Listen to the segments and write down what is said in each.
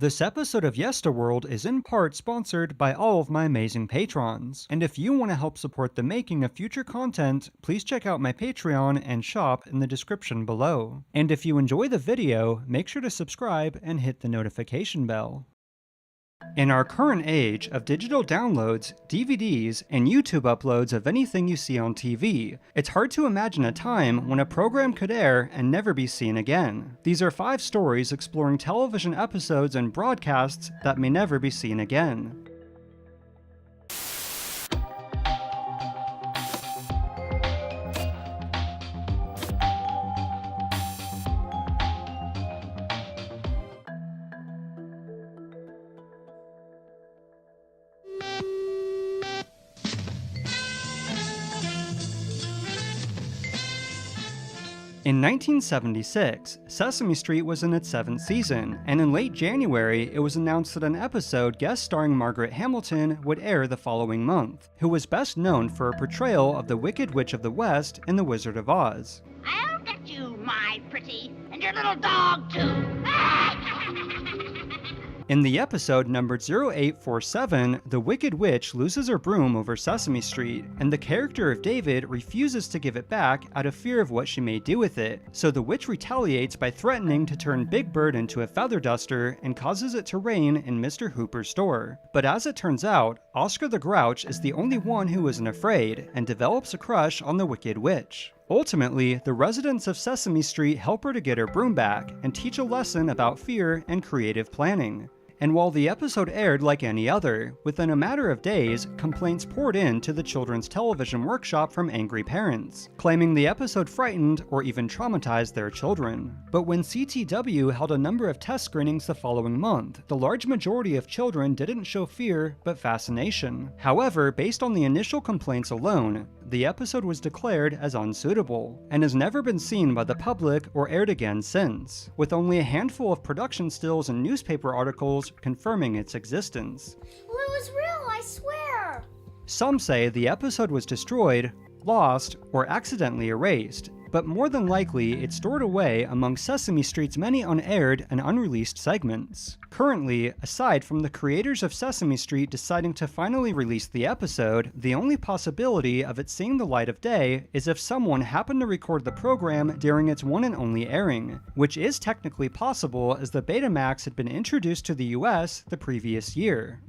This episode of Yestaworld is in part sponsored by all of my amazing patrons, and if you want to help support the making of future content, please check out my Patreon and shop in the description below. And if you enjoy the video, make sure to subscribe and hit the notification bell. In our current age of digital downloads, DVDs, and YouTube uploads of anything you see on TV, it's hard to imagine a time when a program could air and never be seen again. These are 5 stories exploring television episodes and broadcasts that may never be seen again. In 1976, Sesame Street was in its 7th season, and in late January, it was announced that an episode guest starring Margaret Hamilton would air the following month, who was best known for a portrayal of the Wicked Witch of the West in The Wizard of Oz. I'll get you, my pretty, and your little dog, too. In the episode numbered 0847, the Wicked Witch loses her broom over Sesame Street, and the character of David refuses to give it back out of fear of what she may do with it, so the witch retaliates by threatening to turn Big Bird into a feather duster and causes it to rain in Mr. Hooper's store. But as it turns out, Oscar the Grouch is the only one who isn't afraid, and develops a crush on the Wicked Witch. Ultimately, the residents of Sesame Street help her to get her broom back, and teach a lesson about fear and creative planning. And while the episode aired like any other, within a matter of days, complaints poured in to the Children's Television Workshop from angry parents, claiming the episode frightened or even traumatized their children. But when CTW held a number of test screenings the following month, the large majority of children didn't show fear, but fascination. However, based on the initial complaints alone, the episode was declared as unsuitable, and has never been seen by the public or aired again since, with only a handful of production stills and newspaper articles confirming its existence. Well, it was real, I swear! Some say the episode was destroyed, lost, or accidentally erased, but more than likely it's stored away among Sesame Street's many unaired and unreleased segments. Currently, aside from the creators of Sesame Street deciding to finally release the episode, the only possibility of it seeing the light of day is if someone happened to record the program during its one and only airing, which is technically possible as the Betamax had been introduced to the US the previous year.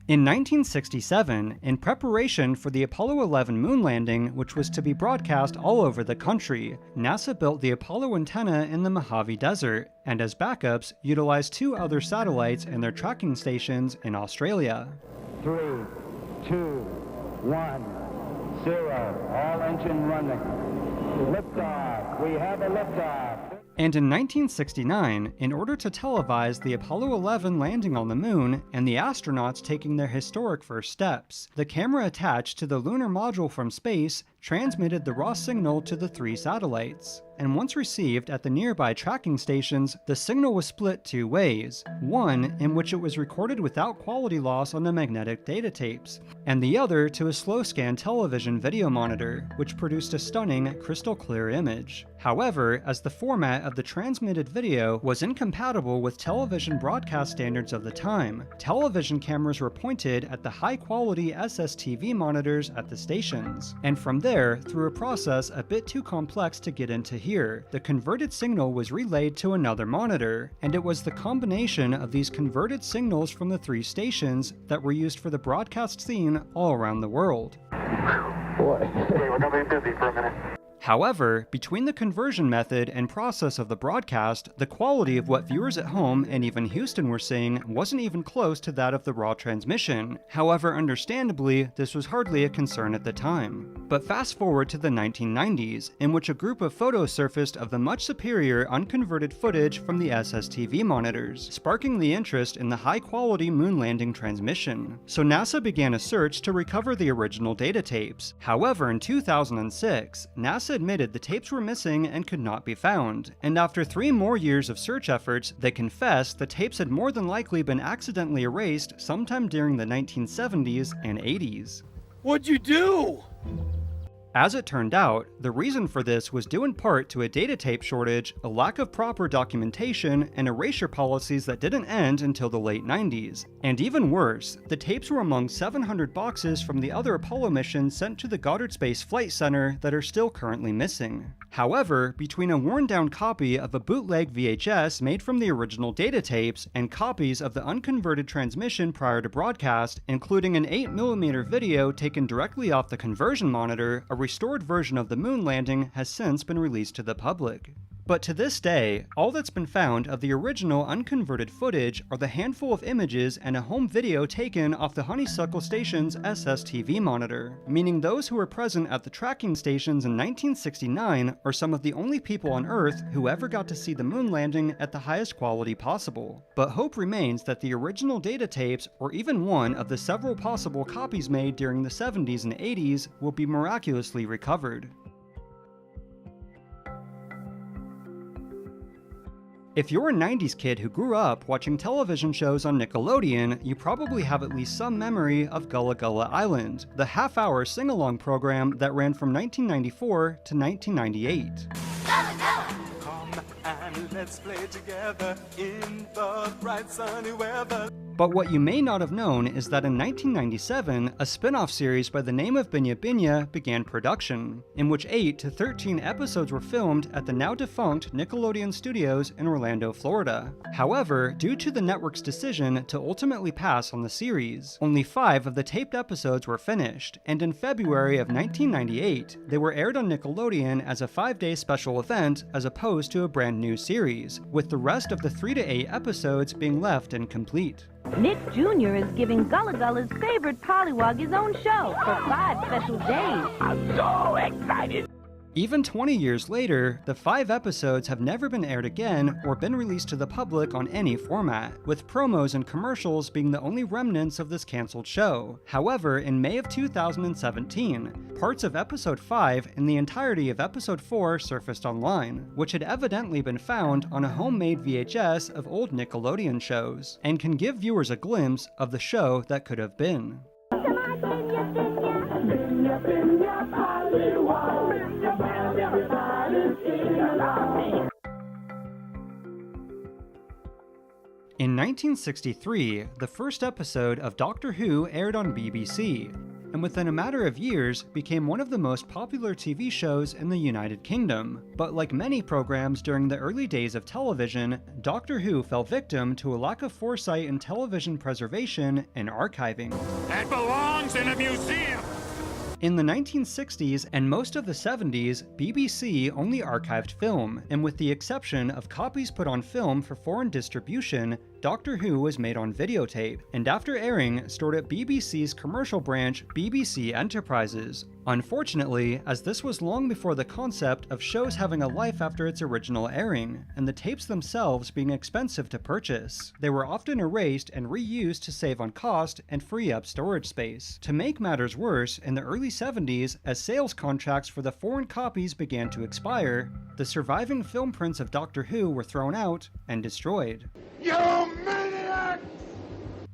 In 1967, in preparation for the Apollo 11 moon landing, which was to be broadcast all over the country, NASA built the Apollo antenna in the Mojave Desert, and as backups, utilized 2 other satellites and their tracking stations in Australia. 3, 2, 1, 0. All engine running. Liftoff. We have a liftoff. And in 1969, in order to televise the Apollo 11 landing on the moon and the astronauts taking their historic first steps, the camera attached to the lunar module from space transmitted the raw signal to the 3 satellites. And once received at the nearby tracking stations, the signal was split 2 ways. One, in which it was recorded without quality loss on the magnetic data tapes, and the other to a slow-scan television video monitor, which produced a stunning, crystal-clear image. However, as the format of the transmitted video was incompatible with television broadcast standards of the time, television cameras were pointed at the high-quality SSTV monitors at the stations. And from there, through a process a bit too complex to get into here, the converted signal was relayed to another monitor, and it was the combination of these converted signals from the 3 stations that were used for the broadcast scene all around the world. Boy. Okay, we're gonna be busy for a minute. However, between the conversion method and process of the broadcast, the quality of what viewers at home and even Houston were seeing wasn't even close to that of the raw transmission. However, understandably, this was hardly a concern at the time. But fast forward to the 1990s, in which a group of photos surfaced of the much superior unconverted footage from the SSTV monitors, sparking the interest in the high-quality moon landing transmission. So NASA began a search to recover the original data tapes. However, in 2006, NASA admitted the tapes were missing and could not be found, and after 3 more years of search efforts, they confessed the tapes had more than likely been accidentally erased sometime during the 1970s and 80s. What'd you do? As it turned out, the reason for this was due in part to a data tape shortage, a lack of proper documentation, and erasure policies that didn't end until the late 90s. And even worse, the tapes were among 700 boxes from the other Apollo missions sent to the Goddard Space Flight Center that are still currently missing. However, between a worn-down copy of a bootleg VHS made from the original data tapes and copies of the unconverted transmission prior to broadcast, including an 8mm video taken directly off the conversion monitor, a restored version of the moon landing has since been released to the public. But to this day, all that's been found of the original unconverted footage are the handful of images and a home video taken off the Honeysuckle Station's SSTV monitor, meaning those who were present at the tracking stations in 1969 are some of the only people on Earth who ever got to see the moon landing at the highest quality possible. But hope remains that the original data tapes, or even one of the several possible copies made during the 70s and 80s, will be miraculously recovered. If you're a 90s kid who grew up watching television shows on Nickelodeon, you probably have at least some memory of Gullah Gullah Island, the half-hour sing-along program that ran from 1994 to 1998. Come and let's play together in the bright sunny weather. But what you may not have known is that in 1997, a spin-off series by the name of Binya Binya began production, in which 8 to 13 episodes were filmed at the now-defunct Nickelodeon Studios in Orlando, Florida. However, due to the network's decision to ultimately pass on the series, only 5 of the taped episodes were finished, and in February of 1998, they were aired on Nickelodeon as a 5-day special event as opposed to a brand new series, with the rest of the 3 to 8 episodes being left incomplete. Nick Jr. is giving Gullah Gullah's favorite pollywog his own show for 5 special days. I'm so excited. Even 20 years later, the 5 episodes have never been aired again or been released to the public on any format, with promos and commercials being the only remnants of this cancelled show. However, in May of 2017, parts of episode 5 and the entirety of episode 4 surfaced online, which had evidently been found on a homemade VHS of old Nickelodeon shows, and can give viewers a glimpse of the show that could have been. In 1963, the first episode of Doctor Who aired on BBC, and within a matter of years became one of the most popular TV shows in the United Kingdom. But like many programs during the early days of television, Doctor Who fell victim to a lack of foresight in television preservation and archiving. That belongs in a museum. In the 1960s and most of the 70s, BBC only archived film, and with the exception of copies put on film for foreign distribution, Doctor Who was made on videotape, and after airing, stored at BBC's commercial branch, BBC Enterprises. Unfortunately, as this was long before the concept of shows having a life after its original airing, and the tapes themselves being expensive to purchase, they were often erased and reused to save on cost and free up storage space. To make matters worse, in the early 70s, as sales contracts for the foreign copies began to expire, the surviving film prints of Doctor Who were thrown out and destroyed. You maniac!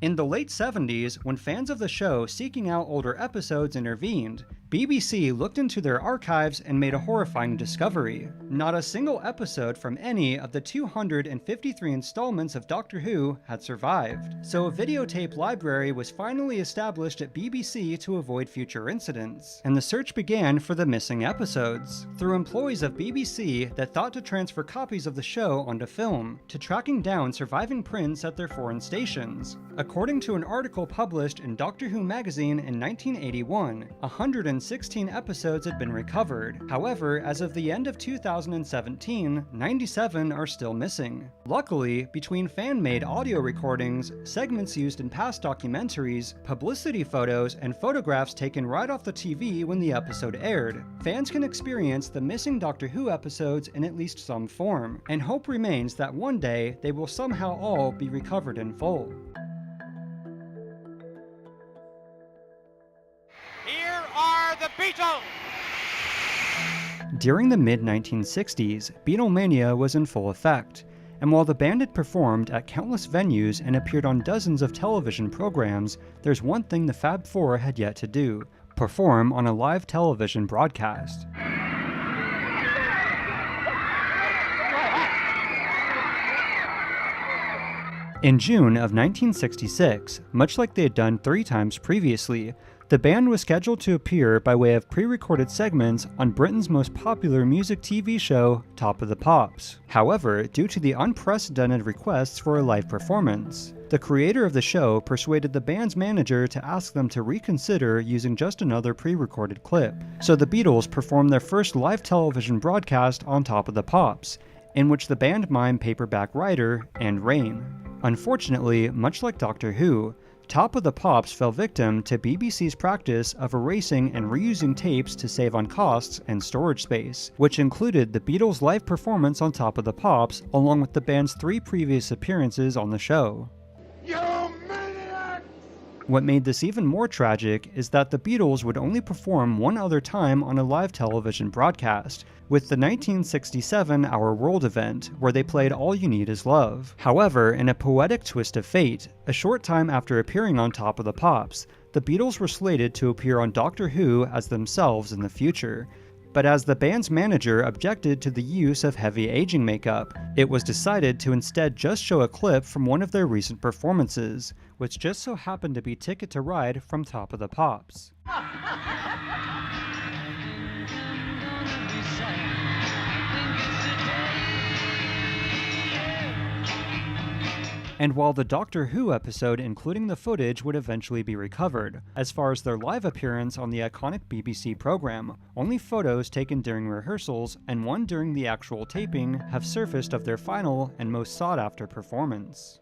In the late 70s, when fans of the show seeking out older episodes intervened, BBC looked into their archives and made a horrifying discovery. Not a single episode from any of the 253 installments of Doctor Who had survived, so a videotape library was finally established at BBC to avoid future incidents, and the search began for the missing episodes, through employees of BBC that thought to transfer copies of the show onto film, to tracking down surviving prints at their foreign stations. According to an article published in Doctor Who magazine in 1981, 116 episodes had been recovered. However, as of the end of 2017, 97 are still missing. Luckily, between fan-made audio recordings, segments used in past documentaries, publicity photos, and photographs taken right off the TV when the episode aired, fans can experience the missing Doctor Who episodes in at least some form, and hope remains that one day they will somehow all be recovered in full. Here are the Beatles! During the mid-1960s, Beatlemania was in full effect, and while the band had performed at countless venues and appeared on dozens of television programs, there's one thing the Fab Four had yet to do: perform on a live television broadcast. In June of 1966, much like they had done 3 times previously, the band was scheduled to appear by way of pre-recorded segments on Britain's most popular music TV show, Top of the Pops. However, due to the unprecedented requests for a live performance, the creator of the show persuaded the band's manager to ask them to reconsider using just another pre-recorded clip. So the Beatles performed their first live television broadcast on Top of the Pops, in which the band mimed Paperback Writer and Rain. Unfortunately, much like Doctor Who, Top of the Pops fell victim to BBC's practice of erasing and reusing tapes to save on costs and storage space, which included the Beatles' live performance on Top of the Pops along with the band's 3 previous appearances on the show. What made this even more tragic is that the Beatles would only perform one other time on a live television broadcast, with the 1967 Our World event, where they played All You Need Is Love. However, in a poetic twist of fate, a short time after appearing on Top of the Pops, the Beatles were slated to appear on Doctor Who as themselves in the future. But as the band's manager objected to the use of heavy aging makeup, it was decided to instead just show a clip from one of their recent performances, which just so happened to be Ticket to Ride from Top of the Pops. And while the Doctor Who episode including the footage would eventually be recovered, as far as their live appearance on the iconic BBC program, only photos taken during rehearsals and one during the actual taping have surfaced of their final and most sought-after performance.